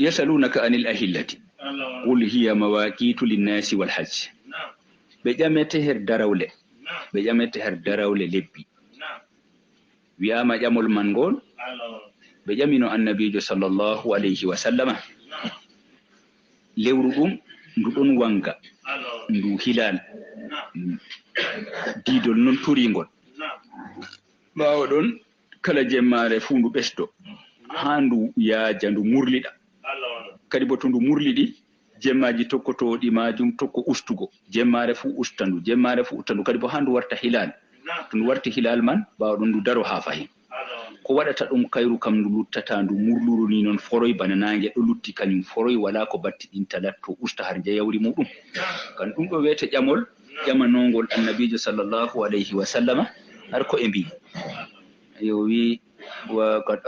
yasalunaka anil ahillati qul hiya mawaqitu linnasi wal hajj be jamete her darawle lebbi wi'ama jamol man ngol be jamino annabijo sallallahu alayhi wa sallama lewru dum ndu don wanga ndu hilal didol non turingol bawo don kala jemmare fu ndu besdo handu yaaja ndu murlida kadi bo to ndu murlidi jemmaji tokkotoɗi majum tokko ustugo jemmare fu ustandu kadi bo handu warta hilal to ndu warti hilal man bawo don ndu daro ha fahin ko wadata dum kayru kam ndu luttata ndu murluru ni non foroy bana nange do lutti kanyum foroy wala ko batti dinta latto usta har jeyawri mudum kan dum do wete jamanongol annabijo sallallahu alayhi wa sallama har ko embi yowi وقد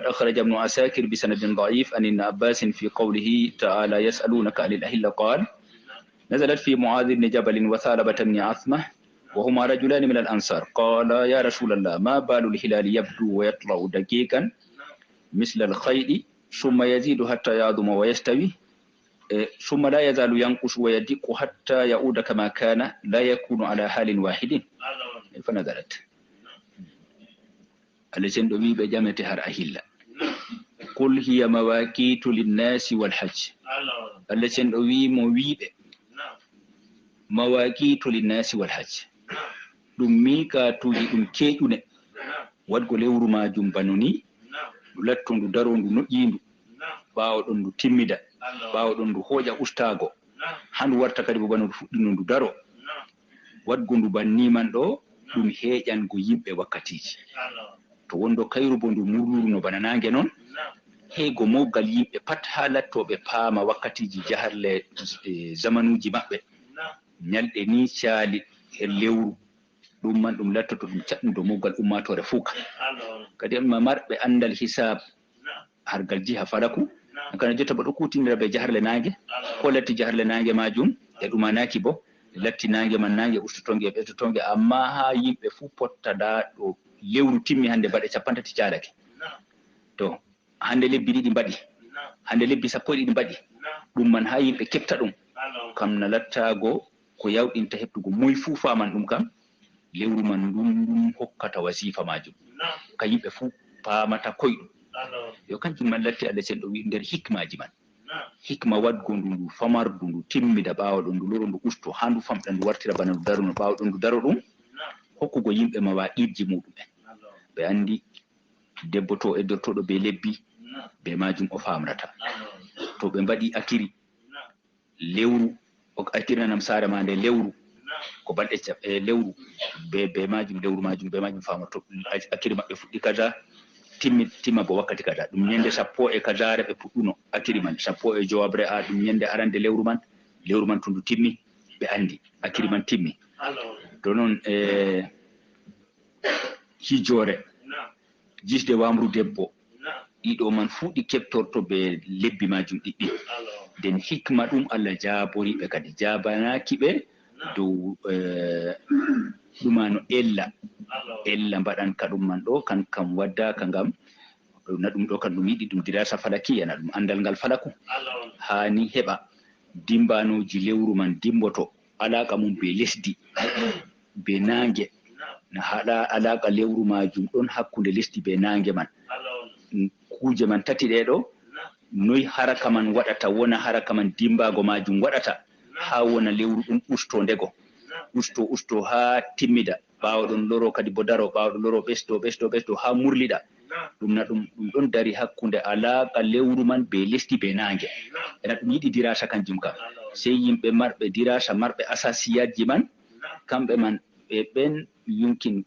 أخرج ابن عساكر بسند ضعيف عن ابن عباس في قوله تعالى يسألونك عن الأهلة قال نزلت في معاذ بن جبل وثعلبة بن عثمة وهما رجلان من الأنصار قال يا رسول الله ما بال الهلال يبدو ويطلع دقيقا مثل الخيل ثم يزيد حتى يعظم ويستوي ثم لا يزال ينقص ويدق حتى يعود كما كان لا يكون على حال واحد فنزلت الذين دوي بجامته هر أهلا قل هي مواقيت للناس والحج الذين دوي مويب مواقيت للناس والحج dum mika tuji dum keedune wadgo lewru majum banoni latto ndu daro ndu nojindu baawo don ndu timmida baawo don ndu hoja ustago handu warta kadi bo banu fuddino ndu daro wadgo ndu banni man do dum heejan go yimbe wakkatiji to wondo kayru bo ndu mururu no bana nange non heego mogal yimbe pat halattobe paama wakkatiji jaharle zamanuji mabbe nyalde ni caali e lewru dum man dum lattoto dum caddum do mogal ummatore fuka kadi ma marbe andal hisab hargal jiha falaku kana jotta bo do kutindira be jaharle nange ko latti jaharle nange majum e dumanaki bo latti nange man nange ustutonge e betotonge amma ha yimbe fu pottada do lewru timmi hande bade 50 tialake to hande lebbi didi badi hande lebbi 10 badi dum man ha yimbe kepta dum kam na lattago ko yawdinta heptugo moy fu faman dum kam lewru man dum hokkata wasifa majum ka yimbe fu paamata koydum yo kanjum man latti Allah sen do wi der hikmaji man hikma wadgo ndu famardu ndu timmida bawo do ndu loro ndu usto handu famda ndu wartira bana ndu daru no bawo do ndu daro dum hokkugo yimbe ma waidji mudum be andi debbo to e dortodo be lebbi be majum o famrata to be mbadi akiri lewru o akiri nam sare ma nde lewru ko balde lewru be majum lewru majum be majum famato akiri mabbe fuddi kaza timma bo wakkati kaza dum nyende sappo e kazare be pudduno akiri man sappo e jowabre a dum nyende arande lewru man tundu timmi be andi akiri man timmi to non hijore jisde wamru debbo dido man fudi keptorto be lebbi majum diddi den hikma dum Allah jabori be kadi jabanaki be dow dumano ella mbadan kadum man do kan kam wadda ka ngam na dum do kan dum yidi dum dirasa falaki yana dum andal ngal falaku hani heba dimbanoji lewru man dimboto alaka mum be lesdi be nange na hada alaka lewru majum don hakkunde lesdi be nange man kuje man tati de do noy haraka man wadata wona haraka man dimbago majum wadata ha wona lewru dum usto ha timmida bawo don loro kadi bo daro bawo don loro besto ha murlida dum na dum don dari hakkunde alaka lewru man be lesdi be nange ena dum yidi dirasa kanjum kam sey yimbe marbe dirasa marbe asasiyaji man kambe man be ben yumkin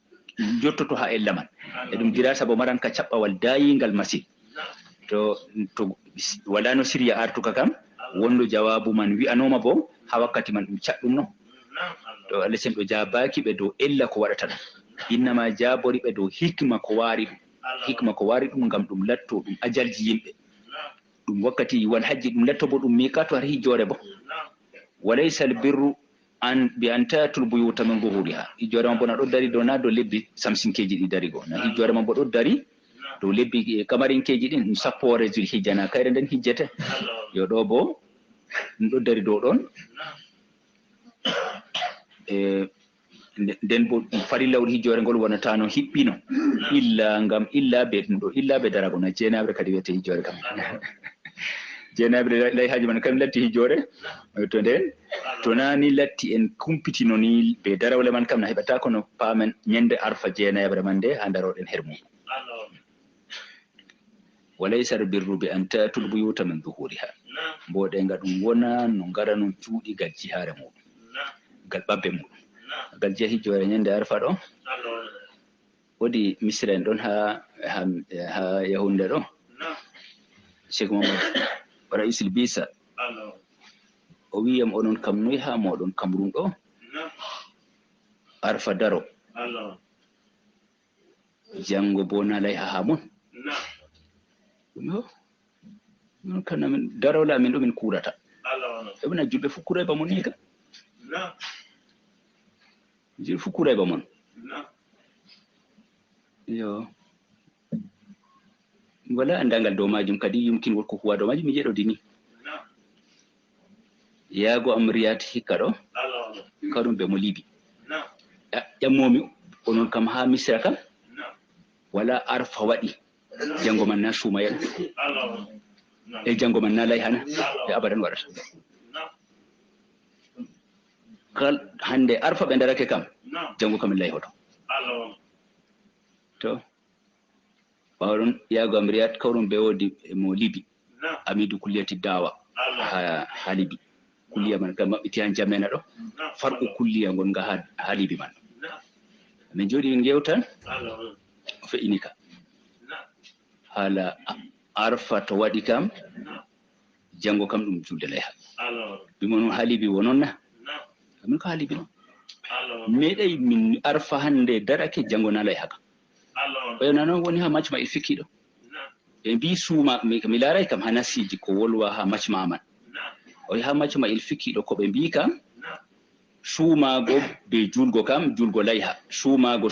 jottoto ha ella man e dum dirasa bo maran ka cabbawal dayingal masin to wala no siriya artuka kam wondo jawabu man wi'anoma bo ha wakkati man dum caddum no to Allah sen do jabaki be do ella ko wadata inna ma jabori be do hikma ko wari dum ngam dum latto dum ajalji yimbe dum wakkati wal hajji dum latto bo dum mikato har hijjore bo walaysa al birru an bi antatul buyuta min zuhuriha hijjore man bo na do dari do na do lebbi samsinkeji di dari go na hijjore man bo do dari dow lebbi kamarinkeji ɗin sappoore zulhijja na kayre nden hijjete yo ɗo bo ɗum ɗo dari dow ɗon nden bo farillawol hijjore ngol wonata no hiɓɓino illa be ɗum ɗo illa be darago na jeenaɓre kadi wiyete hijjore kam jeenaɓre lay haji man kam latti hijjore to nden to nani latti en kumpitino ni be darawle man kam na heɓata kono paamen ñande arfa jeenaɓre man nde ha daroɗen her mum walaysa albirru bi an tatul buyuta min duhuriha mboɗenga ɗum wona no ngara no cuuɗi gal jihare muɗum gal ɓabbe muɗum gal jiya hijjore ñande arfa ɗo woodi misra en ɗon ha yahunde ɗo cheikh mamadou raisul bisa o wiyam onon kam noyi ha moɗon Cameroun ɗo arfa daro jango bo nalay ha mon non kana min darawla min ɗo min kurata eɓena julɓe fu kuray ba mon ni ka julɓe fu kuray ba mon yo wala andangal dow majum kadi yumkingol ko huwa dow majum mi jeeɗo dini yaago am riyat hikka ɗo kaɗum ɓe mo libi ƴammomi onon kam ha misra kam wala arfa waɗi jango man na suumaya e jango man na lay hana e abadan waɗata kal hande arfa ɓe darake kam jango kam lay hoto to ɓawɗon yaago am riyat kawɗum ɓe wodi mo libi amidou kulliyati dawa ha libi kulliya man kam maɓɓiti han jamena ɗo farqu kulliya gonga ha libi man min jooɗi min gewtan o fe'ini ka haala arfa to waɗi kam jango kam ɗum julde layha bimo noon ha libi wonon na min ko ha libi noon meeɗay min arfa hande darake jango na layha kam ɓayna noon woni ha macma il fikkiɗo ɓe mbi suuma mi laaray kam ha nasiji ko wolwa ha macma man o ha macma il fikkiɗo ko ɓe mbi kam suumago be julgo kam julgo layha suumago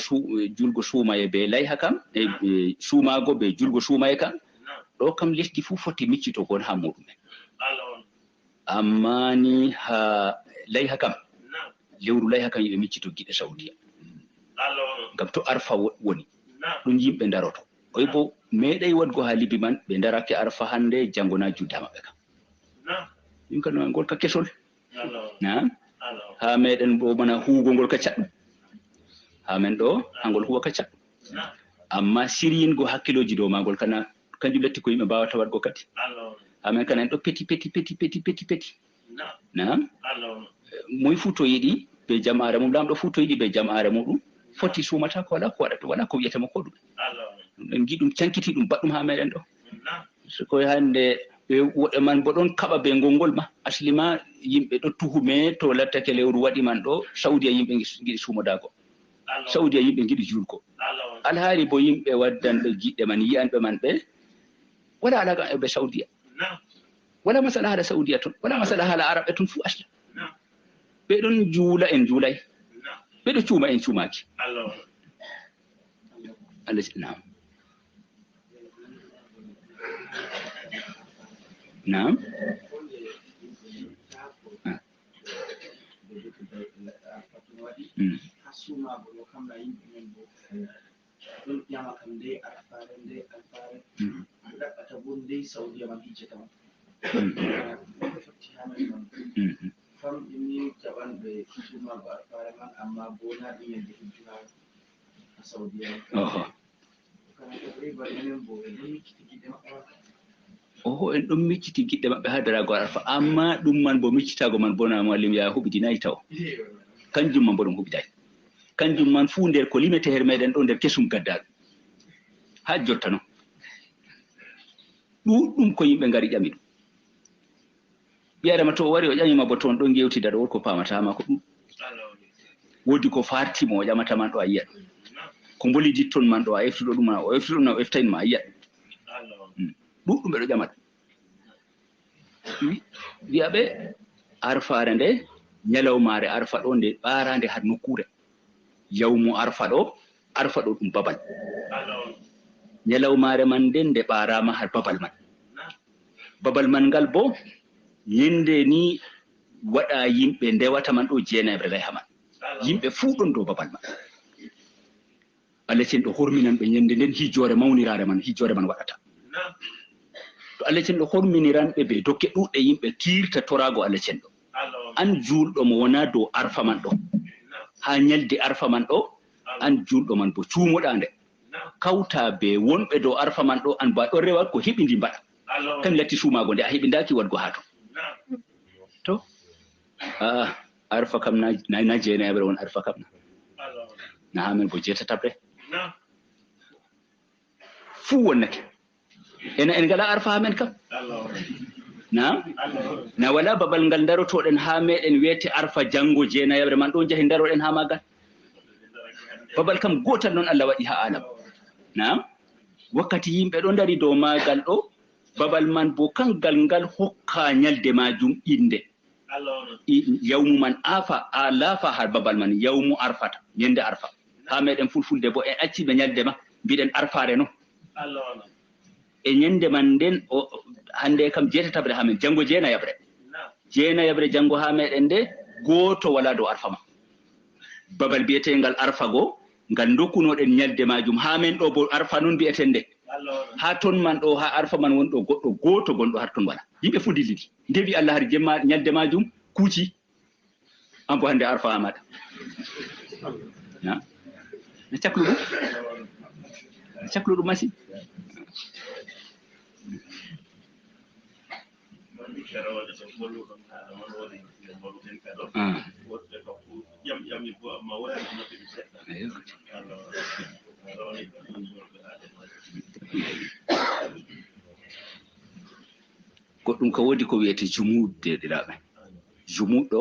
julgo suumaye be layha kam e suumago be julgo suumaye kam ɗo kam lesdi fu foti miccito gon ha muɗumen amma ni ha layha kam lewru layha kam yiɓe miccito giɗe saudiya ngam to arfa woni ɗum yimɓe daroto oy bo meeɗay wadgo ha libi man ɓe darake arfa hande jango na judda maɓɓe kam ɗum kam ngol ka kesol na ha meɗen ɗo mana huugo ngol ka caɗɗum ha men ɗo hangol huwa ka caɗɗum amma siryingo hakkiloji dow magol kana kanjum latti ko yimɓe mbawata waɗgo kadi ha men kana en ɗo peti na moy fu to yiɗi be jam'are mum lamɗo fu to yiɗi be jam'are muɗum foti sumata ko wala ko waɗata wala ko wiyatama ko ɗum en gi ɗum cankiti ɗum baɗɗum ha meɗen ɗo so koye hande woɗɗe man bo ɗon kaɓa be ngolngol ma asli ma yimɓe ɗo tuhume to lattake lewru waɗi man ɗo saudia yimɓe giɗi sumodago saudia yimɓe giɗi julko alhaali bo yimɓe waddanɓe giɗɗe man yiyanɓe man ɓe wala alaga ɓe saudia wala masala haala saudia toon wala masala haala araɓe toon fu asla ɓe ɗon juula en juulay ɓe ɗo cuuma en cuumaki allah naam oho en ɗon micciti giɗɗe maɓɓe ha darago arfa amma ɗum man bo miccitago man bona muallim ya huɓidinayi taw kanjum man bo ɗum huɓiday kanjum man fuu nder ko limete her meɗen ɗo nder kesum gaddaɗum ha jotta noon ɗuɗɗum ko yimɓe ngari ƴami ɗum ɓiyadama to o wari o ƴamima bo toon ɗon gewtida ɗo ko pamatama ko ɗum woodi ko fartimo o ƴamata man ɗo a yiya ɗum ko boliditton man ɗo a eftuɗo ɗum o eftuɗo ɗum o eftaynma a yiya ɗum ɗuɗɗum ɓe ɗo ƴama ɗum wiyaɓe arfare nde ñalawmare arfa ɗo nde ɓarande har nokkure yawmu arfa ɗo ɗum babal nyalawmaare man nden nde ɓaarama har babal man ngal bo yende ni waɗa yimɓe ndewata man ɗo jeenaɓre layha man yimɓe fuu ɗon dow babal man Allah cen ɗo horminan ɓe yende nden hijjore mawnirare man hijjore man waɗata to Allah cen ɗo horminiran ɓe ɓe dokke ɗuɗɗe yimɓe kirta torago Allah cen ɗo an julɗo mo wona dow arfa man ɗo ha nyalde arfa man ɗo an julɗo man bo cuumoɗa nde kawta be wonɓe dow arfa man ɗo an ba ɗon rewa ko heɓidi mbaɗa kam latti suumago nde a heɓidaki wadgo ha to arfa kam na jeenaɓre won arfa kam na hamen bo jeetataɓre fuu wonnake en ngala arfa hamen kam na wala babal ngal darotoɗen ha meɗen wiyete arfa janngo jeenayaɓre man ɗo jahi daroɗen ha magal babal kam gotal noon Allah waɗi ha alam wakkati yimɓe ɗo dari dow magal ɗo babal man bo kangal ngal hokka nyalde majum inde yawmu man a laafa har babal man yawmu arfata yende arfa ha meɗen fulfulde bo en acciɓe nyalde ma mbiɗen arfare noon e nyande man nden hande kam jeetataɓre ha men janngo jeenayaɓre janngo ha meɗen nde gooto wala dow arfa ma babal biyetengal arfa go ngal dokkunoɗen nyalde majum ha men ɗo bo arfa noon mbiyeten nde ha ton man ɗo ha arfa man wonɗo goɗɗo gooto gonɗo har ton wala yimɓe fu dilliɗi ndewi Allah har jemma nyalde majum kuuci an bo hande arfa ha maɗa na caklu ɗum machine goɗɗum ko wodi ko wiyete jumuɗde ɗiraɓe jumuɗɗo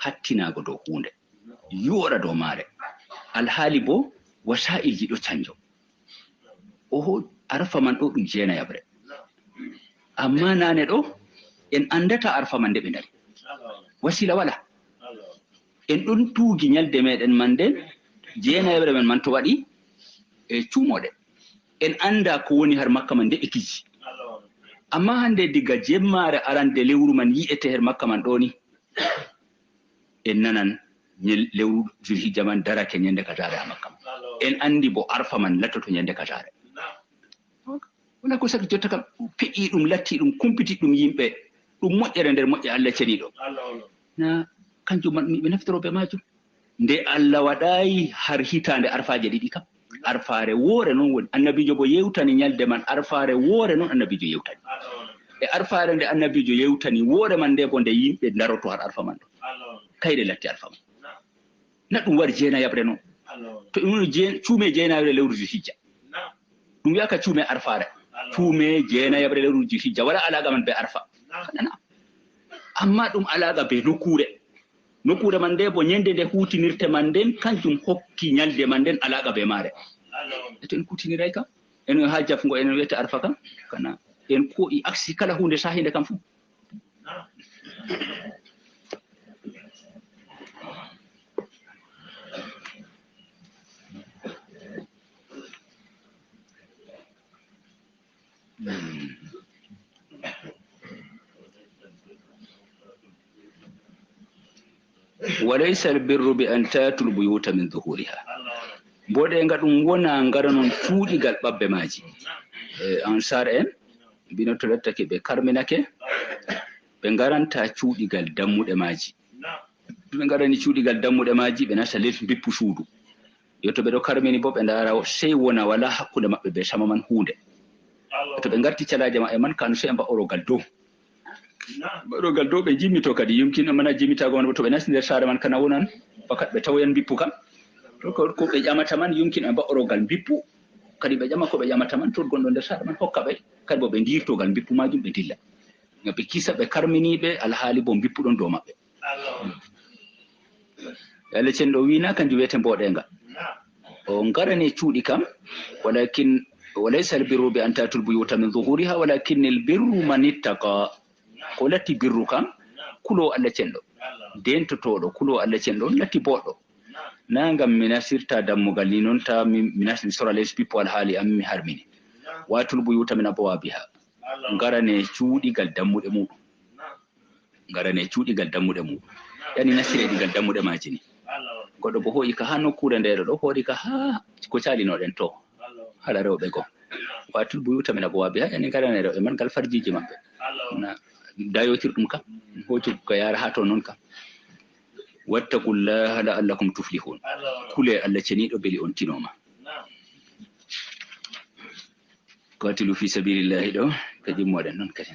hattinago dow hunde yoɗa dow maare alhaali bo wasa'ilji ɗo canjo oho arfa man ɗo ɗum jeenayaɓre amma nane ɗo en andata arfa man nde ɓe dari wasila wala en ɗon tuugi nyalde meɗen man nden jeenayaɓre men man to waɗi e cuumoɗe en anda ko woni har makka man nde ɓe kiji amma hande diga jemmare arande lewru man yi'ete her makka man ɗo ni en nanan lewru zulhijja man darake nyande katare ha makka man en andi bo arfa man lattoto nyande katare wona ko saki jotta kam peƴi ɗum latti ɗum kumpiti ɗum yimɓe ɗum moƴƴere nder moƴƴe Allah ceniɗo na kanjum man ɓe naftiroɓe majum nde Allah waɗayi har hitande arfaje ɗiɗi kam arfare woore noon woni annabijo bo yewtani nyalde man arfare woore noon annabijo yewtani e arfare nde annabijo yewtani woore man nde bo nde yimɓe daroto har arfa man ɗo kayɗe latti arfa man na ɗum wari jeenayaɓre noon to ɗum cuume jeenayaɓre lewru zulhijja ɗum wiyaka cuume arfare cuume jeenayaɓre lewru zulhijja wala alaga man be arfa kanana amma ɗum alaga be nokkure man nde bo nyande nde hutinirte man nden kanjum hokki nyalde man nden alaga be maare to en kutiniray kam en ha jafgo en wiyete arfa kam kana en ko i aksi kala hunde sahinde kam fu وليس البر بأن تاتوا البيوت من ظهورها بودنga ɗum wona ngara non cuuɗigal ɓabbe maaji ansar en mbino to lattake ɓe karminake ɓe garanta cuuɗigal dammuɗe maaji ɓe garani cuuɗigal dammuɗe maaji ɓe nasta les bippu suudu yo to ɓe ɗo karmini bo ɓe ndara sey wona wala hakkude maɓɓe be sama man hunde to ɓe garti calaje maɓɓe man kano sey mba'orogal dow ɓaɗogal dow ɓe jimmito kadi yumkin mana jimmitago man bo to ɓe nasti nder saare man kana wonan fakat ɓe tawoyan bippu kam to ko ɓe ƴamata man yumkin ɓe mba'orogal bippu kadi ɓe ƴama ko ɓe ƴamata man to gonɗo nder saare man hokka ɓe kadi bo ɓe ndirtogal bippu majum ɓe dilla ngam ɓe kisa ɓe karminiɓe alhaali bo bippu ɗon dow maɓɓe Allah cen ɗo wina kanjum wiyete mboɗenga o garani cuuɗi kam walakin walaysa albirru bi an tatul buyuta min zuhuriha walakin albirru man ittaqa ko latti birru kam kulo Allah cenɗo dentotoɗo kulo Allah cenɗo latti boɗɗo na ngam mi nasirta dammugal ni noon ta mi nasmi sora les bippo alhaali am mi harmini watul buyuta min abwabiha ngarane cuuɗigal dammuɗe muɗum ngarane cuuɗigal dammuɗe muɗum yani nasire ɗigal dammuɗe maji ni goɗɗo bo hoyi ka ha nokkure ndere ɗo hoɗi ka ha ko calinoɗen to hala rewɓe go watul buyuta min abwabiha yani ngarane rewɓe man gal farjiji maɓɓe na dayotirɗum kam hoju ko yara ha to noon kam wattaqullaha la'allakum tuflihun kule Allah ceniɗo beli on tinoma qatilu fi sabilillahi ɗo ko jimmoɗen noon kadi